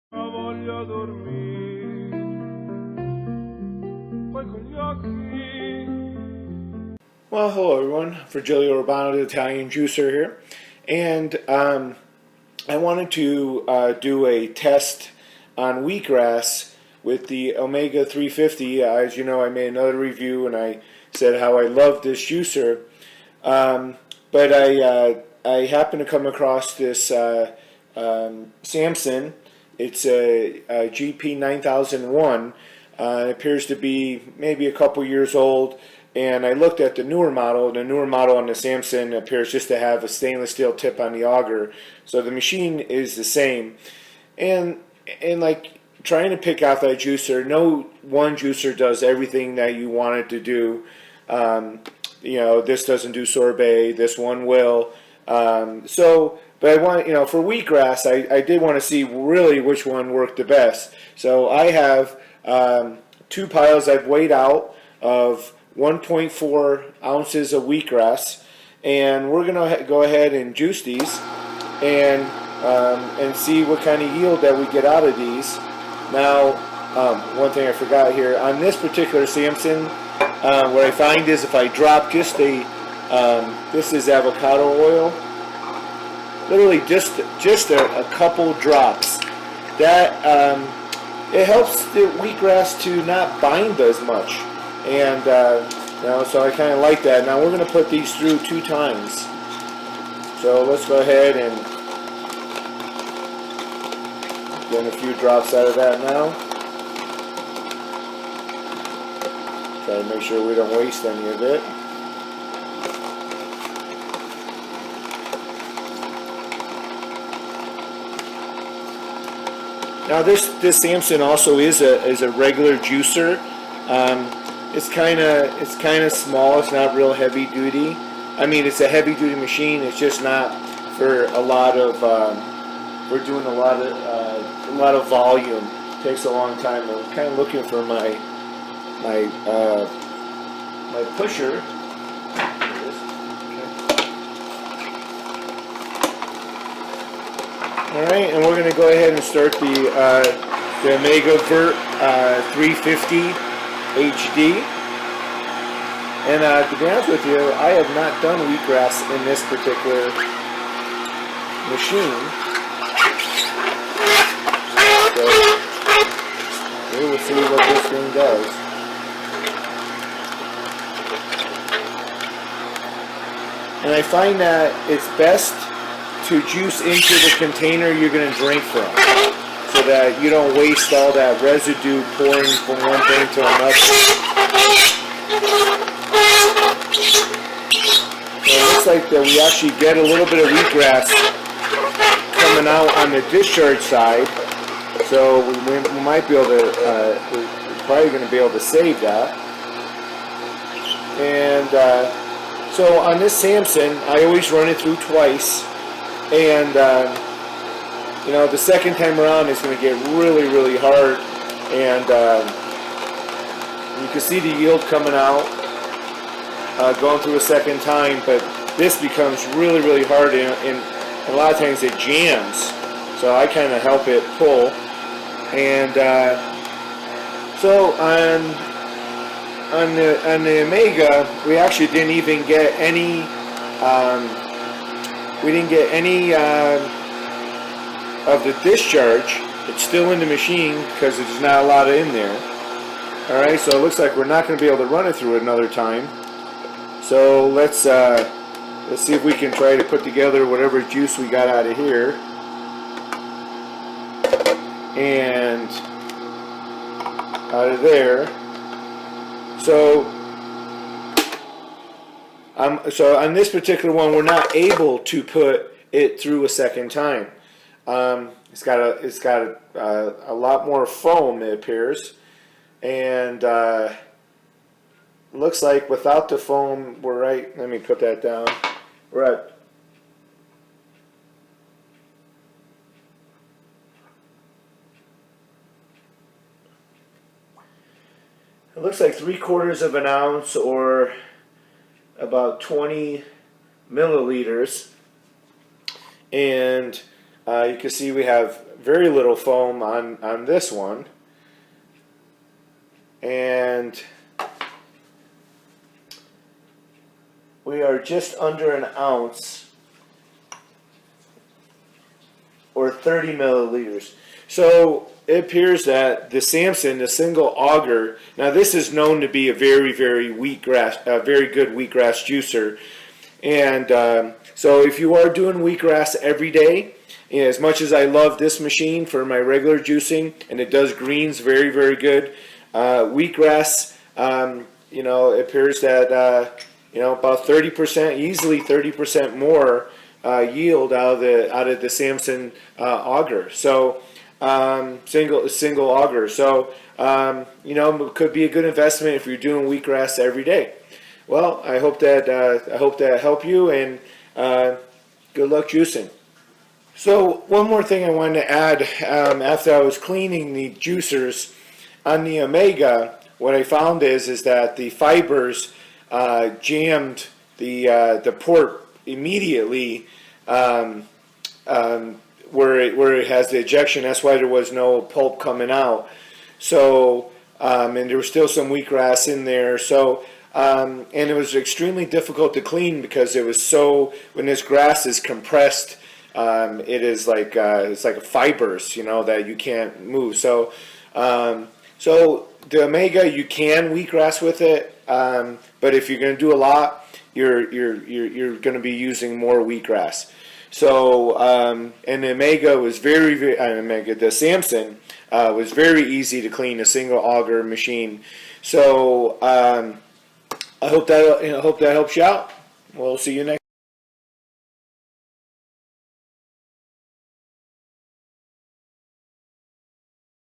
Voglio dormire, poi con gli occhi. Well, hello everyone. Virgilio Urbano, the Italian juicer here, and I wanted to do a test on wheatgrass with the Omega 350. As you know, I made another review and I said how I love this juicer, but I happened to come across this Samson. It's a GB-9001. It appears to be maybe a couple years old, and I looked at the newer model. The newer model on the Samson appears just to have a stainless steel tip on the auger, so the machine is the same. And like trying to pick out that juicer, no one juicer does everything that you want it to do. You know, this doesn't do sorbet, this one will. But I want, for wheatgrass, I did want to see really which one worked the best. So I have two piles I've weighed out of 1.4 ounces of wheatgrass, and we're going to go ahead and juice these and see what kind of yield that we get out of these. Now, one thing I forgot here, on this particular Samson, what I find is if I drop just this is avocado oil, literally just a couple drops, that it helps the wheatgrass to not bind as much, and so I kind of like that. Now we're going to put these through 2 times, so let's go ahead and get a few drops out of that now. Try to make sure we don't waste any of it. Now this Samson also is a regular juicer. It's kind of small. It's not real heavy duty. I mean, it's a heavy duty machine. It's just not for a lot of. We're doing a lot of volume. It takes a long time. I'm kind of looking for my pusher. Alright, and we're going to go ahead and start the Omega VRT350HD. And to be honest with you, I have not done wheatgrass in this particular machine. So we will see what this thing does. And I find that it's best to juice into the container you're going to drink from, so that you don't waste all that residue pouring from one thing to another. So it looks like that we actually get a little bit of wheatgrass coming out on the discharge side, so we might be able to, we're probably going to be able to save that. And so on this Samson, I always run it through twice. And the second time around it's going to get really hard, and you can see the yield coming out going through a second time, but this becomes really hard, and a lot of times it jams, so I kind of help it pull. And so on the Omega, we actually didn't even get any of the discharge. It's still in the machine because there's not a lot in there. Alright, so it looks like we're not going to be able to run it through another time. So let's see if we can try to put together whatever juice we got out of here. And out of there. So on this particular one, we're not able to put it through a second time. It's got a lot more foam, it appears, and looks like without the foam, we're right. Let me put that down. We're at it looks like 3/4 of an ounce, or about 20 milliliters, and You can see we have very little foam on this one, and we are just under an ounce, or 30 milliliters. So it appears that the Samson, the single auger, now this is known to be a very good wheatgrass juicer. And so if you are doing wheatgrass every day, as much as I love this machine for my regular juicing, and it does greens very good, wheatgrass, you know, it appears that you know, about 30%, easily 30% more yield out of the Samson auger. So single auger. So you know, it could be a good investment if you're doing wheatgrass every day. Well, I hope that helped you, and good luck juicing. So one more thing I wanted to add, after I was cleaning the juicers on the Omega, what I found is that the fibers jammed the port immediately where it has the ejection. That's why there was no pulp coming out. So and there was still some wheatgrass in there. So and it was extremely difficult to clean because it was so, when this grass is compressed, it is like it's like fibers, you know, that you can't move. So so the Omega, you can wheatgrass with it, but if you're going to do a lot, you're going to be using more wheatgrass. So and the Omega was the Samson was very easy to clean, a single auger machine. So I hope that helps you out. We'll see you next.